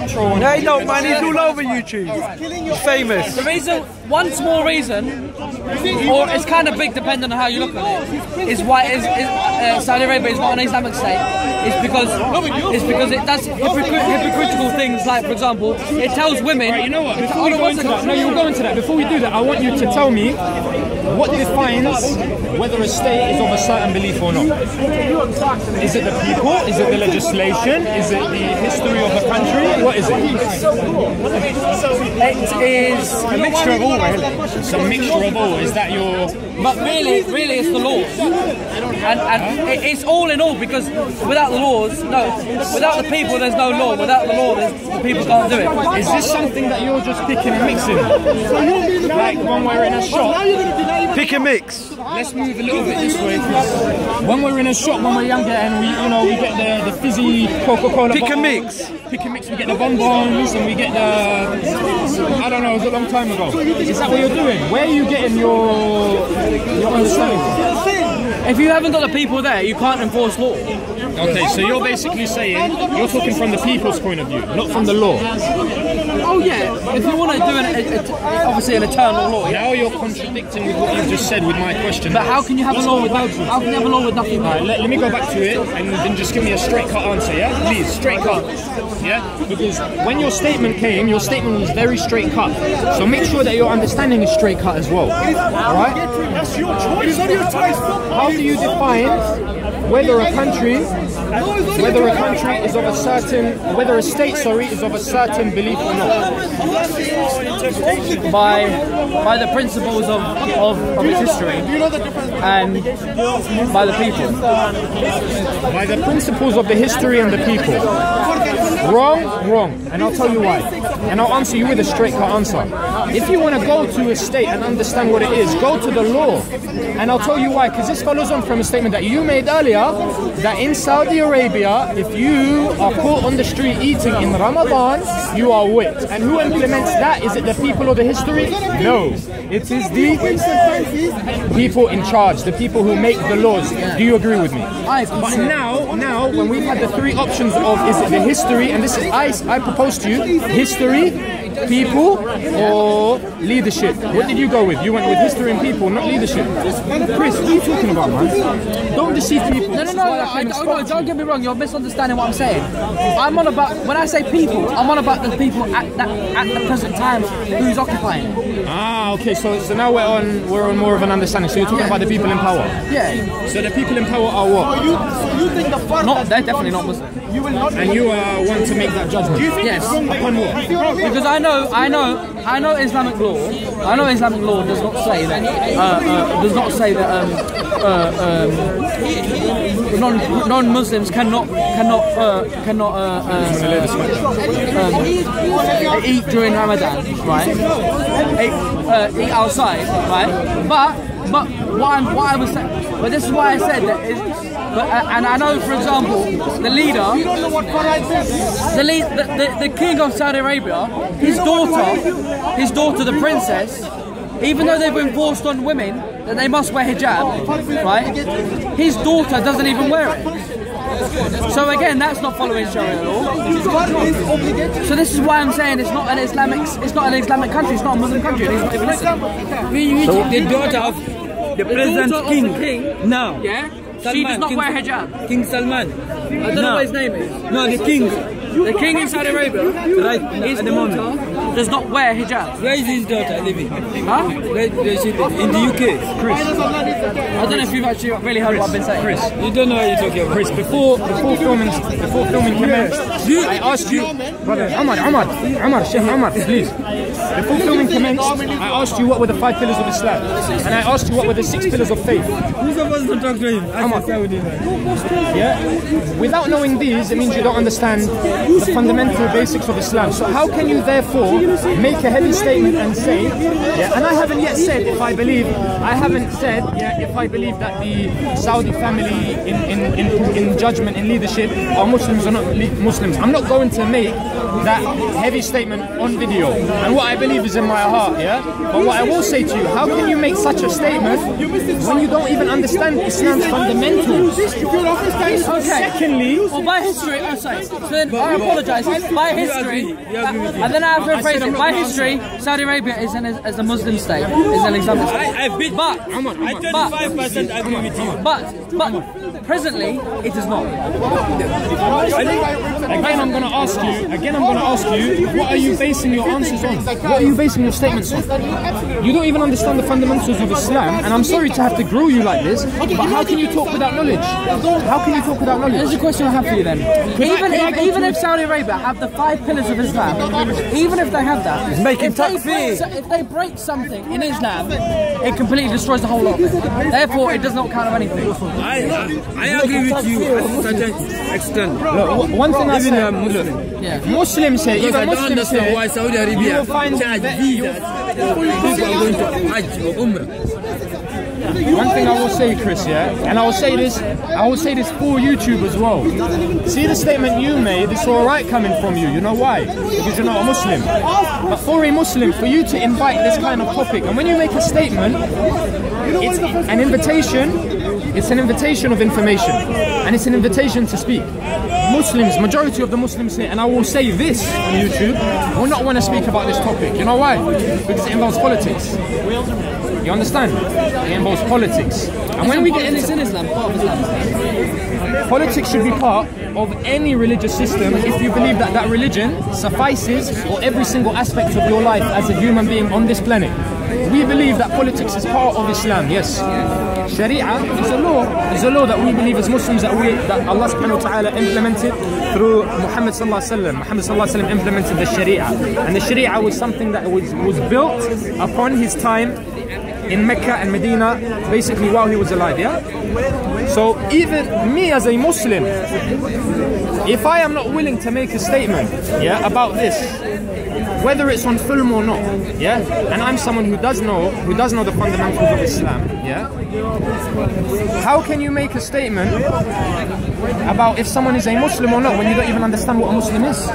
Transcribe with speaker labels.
Speaker 1: intro on.
Speaker 2: No, he don't, man. He's all over YouTube. He's famous.
Speaker 3: The reason, one small reason, or it's kind of big depending on how you look at it, is why Saudi Arabia is not an Islamic state. It's because it does hypocritical things, like, for example, it tells women.
Speaker 1: Right, you know what? Before we go into that, no, you'll go into that. Before we do that, I want you to tell me what defines whether a state is of a certain belief or not. Is it the people? Is it the legislation? Is it the history of the country? What is it?
Speaker 3: It is a mixture of all, really.
Speaker 1: It's a mixture of all. Is that your...
Speaker 3: But really it's the laws. And it's all in all, because without the laws, without the people there's no law. Without the law, the people can't do it.
Speaker 1: Is this something that you're just picking and mixing? Like when we're in a shop?
Speaker 2: Pick and mix.
Speaker 1: Let's move a little bit this way. When we're in a shop, when we're younger, and we get the fizzy Coca-Cola.
Speaker 2: Pick and mix.
Speaker 1: Pick and mix. We get the bonbons and we get the. I don't know. It was a long time ago. Is that what you're doing? Where are you getting your understanding from?
Speaker 3: If you haven't got the people there, you can't enforce law.
Speaker 1: Okay, so you're basically saying you're talking from the people's point of view, not from the law.
Speaker 3: Oh yeah, if you want to do obviously an eternal law.
Speaker 1: Now you're contradicting with what you just said with my question.
Speaker 3: But how can you have a law with nothing? How can you have a law with nothing?
Speaker 1: Alright, let me go back to it and then just give me a straight cut answer, yeah? Please, straight cut. Yeah? Because when your statement came, your statement was very straight cut. So make sure that your understanding is straight cut as well. Alright?
Speaker 4: That's your choice. Not your choice.
Speaker 1: How do you define whether a country is of a certain, whether a state, is of a certain belief or not?
Speaker 3: By the principles of its history and by the people.
Speaker 1: By the principles of the history and the people. Wrong. And I'll tell you why. And I'll answer you with a straight cut answer. If you want to go to a state and understand what it is, go to the law. And I'll tell you why, because this follows on from a statement that you made earlier, that in Saudi Arabia, if you are caught on the street eating in Ramadan, you are whipped. And who implements that? Is it the people or the history? No. It is the people in charge, the people who make the laws. Do you agree with me? But now, when we've had the three options of, is it the history, and this is, I propose to you, history, people, or leadership. What did you go with? You went with history and people, not leadership. Chris, what are you talking about, man? Don't deceive people.
Speaker 3: No, don't get me wrong, you're misunderstanding what I'm saying. I'm on about, when I say people, I'm on about the people at the present time who's occupying it.
Speaker 1: Ah, okay, so now we're on more of an understanding. So you're talking about the people in power?
Speaker 3: Yeah.
Speaker 1: So the people in power are what?
Speaker 4: So you think the far
Speaker 3: they're definitely not Muslim.
Speaker 4: You will not.
Speaker 1: And you want to make that judgment?
Speaker 3: Yes.
Speaker 1: Upon what?
Speaker 3: Because I know Islamic law. I know Islamic law does not say that non-Muslims cannot eat during Ramadan, right? Eat outside, right? But what I was saying, but this is why I said that. And I know, for example, the leader, the king of Saudi Arabia, his daughter, the princess, even though they've been forced on women that they must wear hijab, right? His daughter doesn't even wear it. So again, that's not following Sharia law. So this is why I'm saying it's not an Islamic country. It's not a Muslim country. It's not even listening.
Speaker 2: So the daughter of the present king now.
Speaker 3: Yeah.
Speaker 2: Salman,
Speaker 3: she does not wear hijab.
Speaker 2: King Salman.
Speaker 3: I don't know what his name is.
Speaker 2: No, the king.
Speaker 3: The king in Saudi Arabia,
Speaker 2: right,
Speaker 3: his daughter does not wear hijab.
Speaker 2: Where is his daughter living?
Speaker 3: Huh?
Speaker 2: Where does she live? In the UK?
Speaker 1: Chris.
Speaker 3: I don't know if you've actually really heard what I've been saying.
Speaker 1: Chris.
Speaker 2: You don't know what you're talking about.
Speaker 1: Chris, before filming commenced, I asked you, brother, Omar, Sheikh Omar, please. Before filming commenced, I asked you what were the 5 pillars of Islam, and I asked you what were the 6 pillars of faith.
Speaker 2: Who's supposed to talk to him?
Speaker 1: Omar. Yeah? Without knowing these, it means you don't understand the fundamental basics of Islam. So how can you therefore make a heavy statement and say, yeah, and I haven't yet said if I believe, if I believe that the Saudi family in judgment, in leadership, are Muslims or not Muslims. I'm not going to make that heavy statement on video. And what I believe is in my heart, yeah? But what I will say to you, how can you make such a statement when you don't even understand Islam's fundamentals?
Speaker 3: Okay.
Speaker 1: Secondly,
Speaker 3: well, by history, oh sorry, so then I apologise. By history, and then I have to rephrase it. By history, Saudi Arabia is a Muslim state, is an Islamic state.
Speaker 2: I bet,
Speaker 3: but
Speaker 2: I 25% agree with you.
Speaker 3: But presently, it is not.
Speaker 1: Again, I'm going to ask you, what are you basing your answers on? What are you basing your statements on? You don't even understand the fundamentals of Islam, and I'm sorry to have to grill you like this, but how can you talk without knowledge? How can you talk without knowledge?
Speaker 3: Here's a question I have for you then. Even if Saudi Arabia have the 5 pillars of Islam, even if they have that, if they break something in Islam, it completely destroys the whole lot. Therefore, it does not count of anything.
Speaker 2: I agree with you to a certain extent.
Speaker 1: Look, one thing I say, Muslims here,
Speaker 2: because I don't understand why Saudi Arabia charge visas for people who are going to Hajj or Umrah.
Speaker 1: One thing I will say, Chris, and I will say this for YouTube as well. See the statement you made, it's alright coming from you. You know why? Because you're not a Muslim. But for a Muslim, for you to invite this kind of topic, and when you make a statement, it's an invitation. It's an invitation of information, and it's an invitation to speak. Muslims, majority of the Muslims here, and I will say this on YouTube, will not want to speak about this topic. You know why? Because it involves politics. You understand? It involves politics. And when we get into
Speaker 3: Islam, part of Islam.
Speaker 1: Politics should be part of any religious system if you believe that that religion suffices for every single aspect of your life as a human being on this planet. We believe that politics is part of Islam, yes. Sharia is a law that we believe as Muslims that Allah subhanahu wa ta'ala implemented through Muhammad sallallahu alaihi wasallam. Muhammad sallallahu alaihi wasallam implemented the Sharia, and the Sharia was something that was built upon his time in Mecca and Medina, basically while he was alive, yeah? So even me as a Muslim, if I am not willing to make a statement, yeah, about this, whether it's on film or not, yeah, and I'm someone who does know the fundamentals of Islam, yeah, how can you make a statement about if someone is a Muslim or not when you don't even understand what a Muslim is?